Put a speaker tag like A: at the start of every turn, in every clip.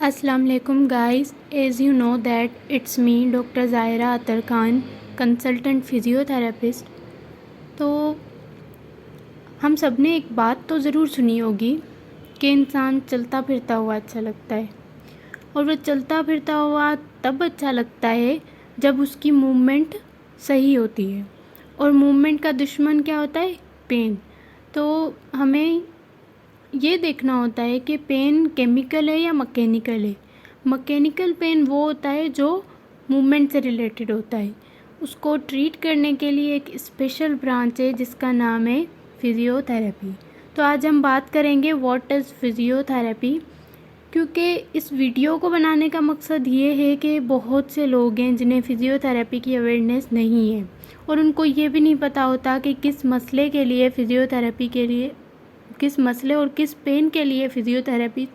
A: अस्सलाम वालेकुम guys, as you know that it's me doctor Zahira Atar Khan, consultant physiotherapist. तो हम सब ने एक बात तो ज़रूर सुनी होगी कि इंसान चलता फिरता हुआ अच्छा लगता है, और वह चलता फिरता हुआ तब अच्छा लगता है जब उसकी मूवमेंट सही होती है। और मूवमेंट का दुश्मन क्या होता है? पेन। तो हमें ये देखना होता है कि पेन केमिकल है या मैकेनिकल है। मैकेनिकल पेन वो होता है जो मूवमेंट से रिलेटेड होता है। उसको ट्रीट करने के लिए एक स्पेशल ब्रांच है जिसका नाम है फिज़ियोथेरेपी। तो आज हम बात करेंगे व्हाट इज़ फिज़ियोथेरेपी, क्योंकि इस वीडियो को बनाने का मकसद ये है कि बहुत से लोग हैं जिन्हें फ़िज़ियोथेरेपी की अवेयरनेस नहीं है, और उनको ये भी नहीं पता होता कि किस मसले के लिए फ़िज़ियोथेरेपी के लिए किस मसले और किस पेन के लिए फिज़ियोथेरेपिस्ट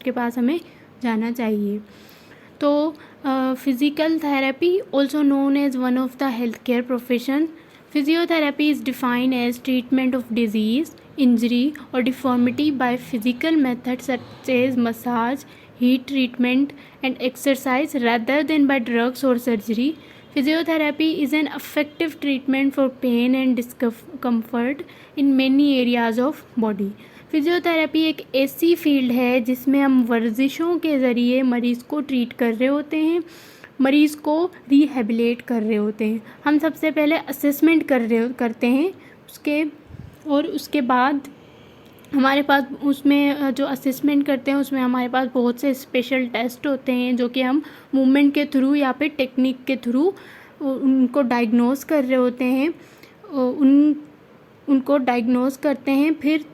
A: के पास हमें जाना चाहिए। तो physical therapy also known as one of the health care profession. Physiotherapy is defined as treatment of disease, injury और deformity by physical methods such as massage, heat treatment and exercise rather than by drugs or surgery. Physiotherapy is an effective treatment for pain and discomfort in many areas of body. Physiotherapy एक ऐसी field है जिसमें हम वर्जिशों के ज़रिए मरीज़ को treat कर रहे होते हैं, मरीज़ को रिहेबिलिटेट कर रहे होते हैं। हम सबसे पहले असेसमेंट करते हैं उसके बाद हमारे पास उसमें जो असेसमेंट करते हैं उसमें हमारे पास बहुत से स्पेशल टेस्ट होते हैं जो कि हम मूवमेंट के थ्रू या फिर टेक्निक के थ्रू उनको डायग्नोस कर रहे होते हैं। उनको डायग्नोस करते हैं, फिर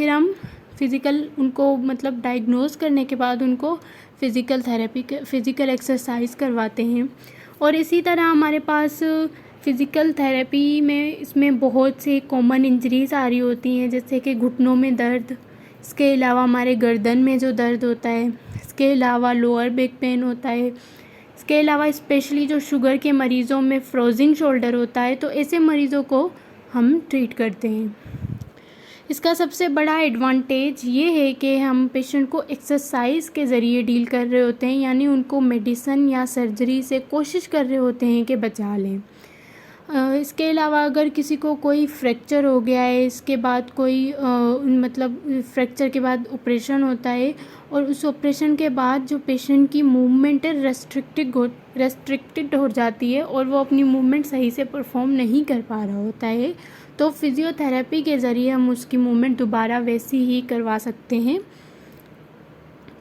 A: हम उनको मतलब डायग्नोस करने के बाद उनको फ़िज़िकल एक्सरसाइज करवाते हैं। और इसी तरह हमारे पास फ़िज़िकल थेरेपी में इसमें बहुत सी कॉमन इंजरीज़ आ रही होती हैं, जैसे कि घुटनों में दर्द, इसके अलावा हमारे गर्दन में जो दर्द होता है, इसके अलावा लोअर बैक पेन होता है, इसके अलावा स्पेशली जो शुगर के मरीज़ों में फ्रोज़न शोल्डर होता है। तो ऐसे मरीज़ों को हम ट्रीट करते हैं। इसका सबसे बड़ा एडवांटेज ये है कि हम पेशेंट को एक्सरसाइज के ज़रिए डील कर रहे होते हैं, यानी उनको मेडिसिन या सर्जरी से कोशिश कर रहे होते हैं कि बचा लें। इसके अलावा अगर किसी को कोई फ्रैक्चर हो गया है, इसके बाद कोई फ्रैक्चर के बाद ऑपरेशन होता है, और उस ऑपरेशन के बाद जो पेशेंट की मूवमेंट है रेस्ट्रिक्टेड हो जाती है और वो अपनी मूवमेंट सही से परफॉर्म नहीं कर पा रहा होता है, तो फिज़ियोथेरेपी के ज़रिए हम उसकी मूवमेंट दोबारा वैसी ही करवा सकते हैं।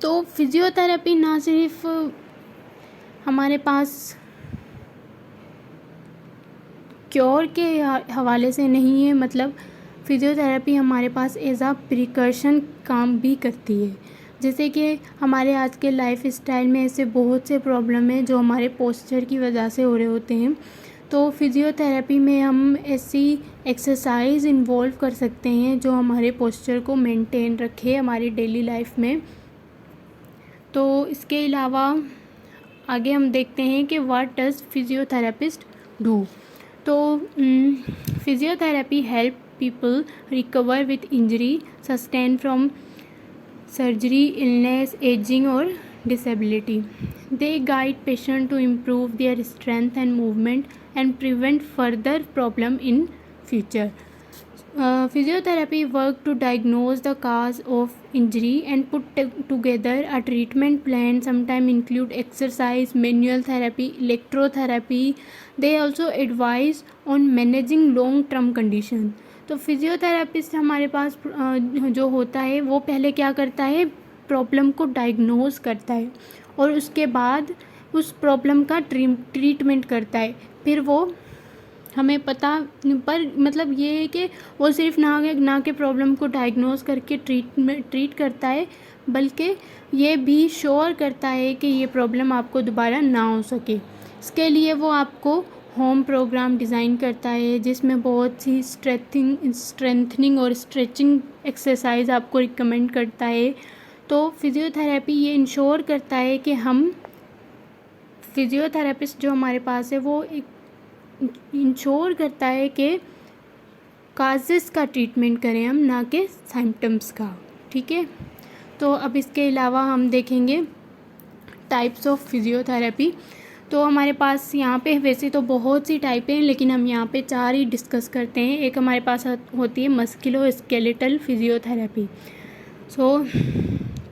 A: तो फिज़ियोथेरेपी ना सिर्फ हमारे पास क्योर के हवाले से नहीं है, मतलब फिज़ियोथेरेपी हमारे पास एज आ प्रिकॉशन काम भी करती है। जैसे कि हमारे आज के लाइफ स्टाइल में ऐसे बहुत से प्रॉब्लम हैं जो हमारे पोस्चर की वजह से हो रहे होते हैं। तो फिज़ियोथेरेपी में हम ऐसी एक्सरसाइज इन्वॉल्व कर सकते हैं जो हमारे पोस्चर को मेंटेन रखे हमारी डेली लाइफ में। तो इसके अलावा आगे हम देखते हैं कि व्हाट डज फिज़ियोथेरेपिस्ट डू। तो physiotherapy help people recover with injury sustain from surgery, illness, ageing और disability. They guide patient to improve their strength and movement and prevent further problem in future. Physiotherapy work to diagnose the cause of injury and put together a treatment plan. Sometimes include exercise, manual therapy, electrotherapy. They also advise on managing long term condition. तो physiotherapist हमारे पास जो होता है वो पहले क्या करता है, प्रॉब्लम को डायग्नोज करता है और उसके बाद उस प्रॉब्लम का ट्रीटमेंट करता है। फिर वो हमें पर मतलब ये है कि वो सिर्फ ना के प्रॉब्लम को डायग्नोज करके ट्रीट करता है, बल्कि ये भी श्योर करता है कि ये प्रॉब्लम आपको दोबारा ना हो सके। इसके लिए वो आपको होम प्रोग्राम डिज़ाइन करता है जिसमें बहुत सी स्ट्रेंथनिंग और स्ट्रेचिंग एक्सरसाइज आपको रिकमेंड करता है। तो फिज़ियोथेरेपी ये इंश्योर करता है कि हम फिज़ियोथेरेपिस्ट जो हमारे पास है वो एक इंश्योर करता है कि काजेस का ट्रीटमेंट करें हम, ना कि सिम्टम्स का। ठीक है, तो अब इसके अलावा हम देखेंगे टाइप्स ऑफ फिजियोथेरेपी। तो हमारे पास यहाँ पे वैसे तो बहुत सी टाइप हैं, लेकिन हम यहाँ पे 4 ही डिस्कस करते हैं। एक हमारे पास होती है musculoskeletal physiotherapy. So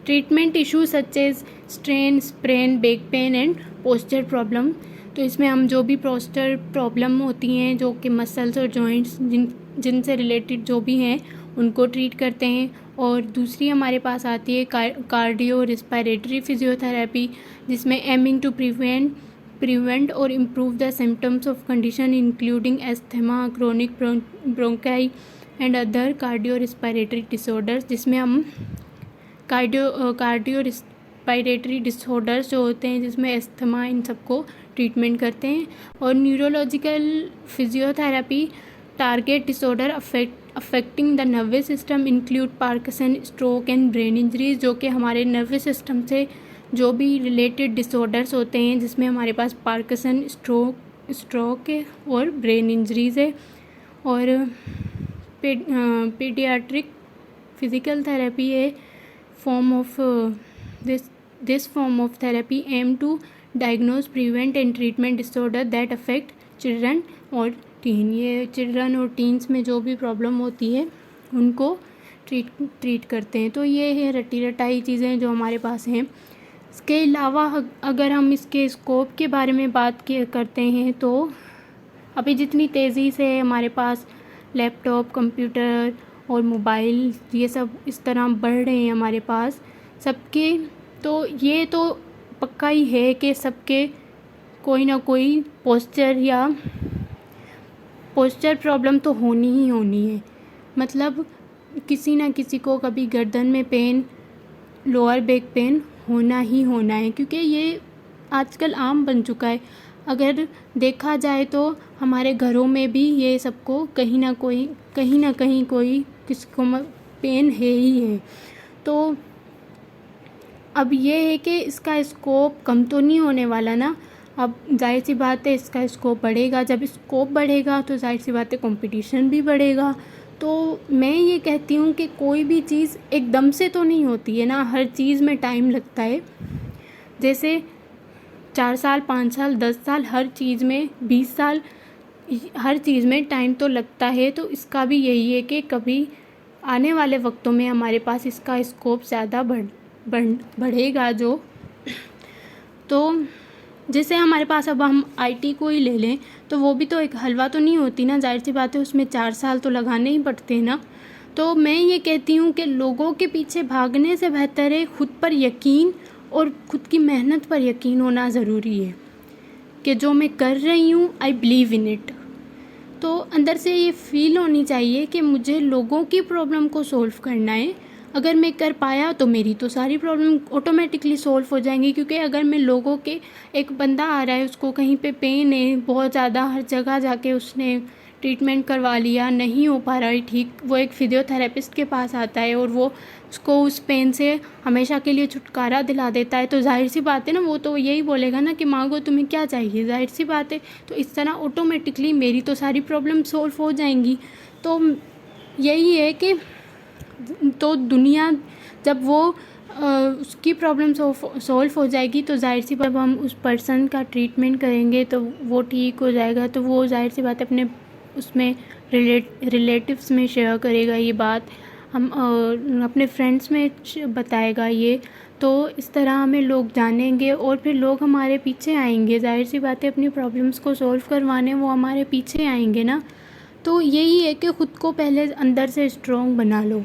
A: treatment issues such as strain, sprain, back pain and posture problem. तो इसमें हम जो भी पोस्चर प्रॉब्लम होती हैं, जो कि मसल्स और जॉइंट्स जिनसे रिलेटेड जो भी हैं, उनको ट्रीट करते हैं। और दूसरी हमारे पास आती है कार्डियो रिस्पायरेटरी फिजियोथेरेपी, जिसमें एमिंग टू प्रिवेंट और improve the symptoms of condition including asthma, chronic bronchi and other cardio respiratory disorders, जिसमें हम कार्डियो रिस्पायरेटरी डिसऑर्डर्स जो होते हैं, जिसमें एस्थमा, इन सबको ट्रीटमेंट करते हैं। और neurological physiotherapy target disorder affecting the nervous system include Parkinson, stroke and brain injuries, जो कि हमारे नर्वस सिस्टम से जो भी रिलेटेड डिसऑर्डर्स होते हैं, जिसमें हमारे पास पार्किंसन, स्ट्रोक है और ब्रेन इंजरीज है। और पीडियाट्रिक फिजिकल थेरेपी है form of this form of therapy aim to diagnose, prevent and treatment disorder that affect children और टीन। ये चिल्ड्रन और टीन्स में जो भी प्रॉब्लम होती है उनको ट्रीट करते हैं। तो ये है रटी रटाई चीज़ें जो हमारे पास हैं। इसके अलावा अगर हम इसके स्कोप के बारे में बात करते हैं, तो अभी जितनी तेज़ी से हमारे पास लैपटॉप, कंप्यूटर और मोबाइल ये सब इस तरह बढ़ रहे हैं हमारे पास सबके, तो ये तो पक्का ही है कि सबके कोई ना कोई पोस्चर प्रॉब्लम तो होनी ही होनी है। मतलब किसी ना किसी को कभी गर्दन में पेन, लोअर बैक पेन होना ही होना है, क्योंकि ये आजकल आम बन चुका है। अगर देखा जाए तो हमारे घरों में भी ये सबको कहीं ना कहीं कोई किसी को पेन है ही है। तो अब ये है कि इसका स्कोप कम तो नहीं होने वाला ना। अब जाहिर सी बात है इसका स्कोप बढ़ेगा। जब स्कोप बढ़ेगा तो जाहिर सी बात है कंपटीशन भी बढ़ेगा। तो मैं ये कहती हूँ कि कोई भी चीज़ एकदम से तो नहीं होती है ना, हर चीज़ में टाइम लगता है। जैसे 4 साल, 5 साल, 10 साल, हर चीज़ में 20 साल, हर चीज़ में टाइम तो लगता है। तो इसका भी यही है कि कभी आने वाले वक्तों में हमारे पास इसका स्कोप ज़्यादा बढ़ेगा। जो तो जैसे हमारे पास अब हम आईटी को ही ले लें, तो वो भी तो एक हलवा तो नहीं होती ना, जाहिर सी बात है उसमें 4 साल तो लगाने ही पड़ते हैं ना। तो मैं ये कहती हूँ कि लोगों के पीछे भागने से बेहतर है खुद पर यकीन और खुद की मेहनत पर यकीन होना ज़रूरी है कि जो मैं कर रही हूँ आई बिलीव इन इट। तो अंदर से ये फील होनी चाहिए कि मुझे लोगों की प्रॉब्लम को सॉल्व करना है। अगर मैं कर पाया तो मेरी तो सारी प्रॉब्लम ऑटोमेटिकली सॉल्व हो जाएंगी। क्योंकि अगर मैं लोगों के, एक बंदा आ रहा है उसको कहीं पे पेन है बहुत ज़्यादा, हर जगह जाके उसने ट्रीटमेंट करवा लिया, नहीं हो पा रहा है ठीक, वो एक फिजियोथेरेपिस्ट के पास आता है और वो उसको उस पेन से हमेशा के लिए छुटकारा दिला देता है, तो जाहिर सी बात है ना, वो तो यही बोलेगा ना कि मांगो तुम्हें क्या चाहिए, जाहिर सी बात है। तो इस तरह ऑटोमेटिकली मेरी तो सारी प्रॉब्लम सॉल्व हो जाएंगी। तो यही है कि तो दुनिया जब वो उसकी प्रॉब्लम सॉल्व हो जाएगी तो जाहिर सी बात, हम उस पर्सन का ट्रीटमेंट करेंगे तो वो ठीक हो जाएगा, तो वो जाहिर सी बात अपने उसमें रिलेटिव्स में शेयर करेगा ये बात, हम अपने फ्रेंड्स में बताएगा ये। तो इस तरह हमें लोग जानेंगे और फिर लोग हमारे पीछे आएंगे, जाहिर सी बात है अपनी प्रॉब्लम्स को सॉल्व करवाने वो हमारे पीछे आएंगे ना। तो यही है कि ख़ुद को पहले अंदर से स्ट्रॉन्ग बना लो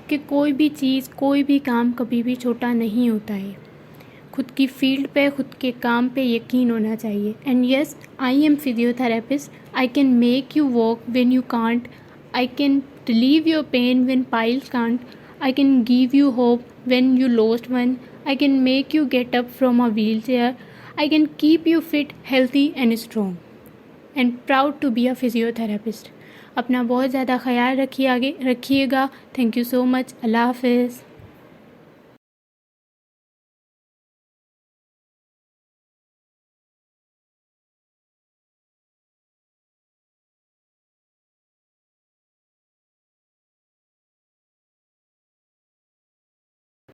A: कि कोई भी चीज़, कोई भी काम कभी भी छोटा नहीं होता है। खुद की फील्ड पे, खुद के काम पे यकीन होना चाहिए। And yes, I am physiotherapist, I can make you walk when you can't, I can relieve your pain when piles can't, I can give you hope when you lost one, I can make you get up from a wheelchair, I can keep you fit, healthy and strong and proud to be a physiotherapist। अपना बहुत ज़्यादा ख्याल रखिएगा। Thank you so much. अल्लाह हाफ़िज़।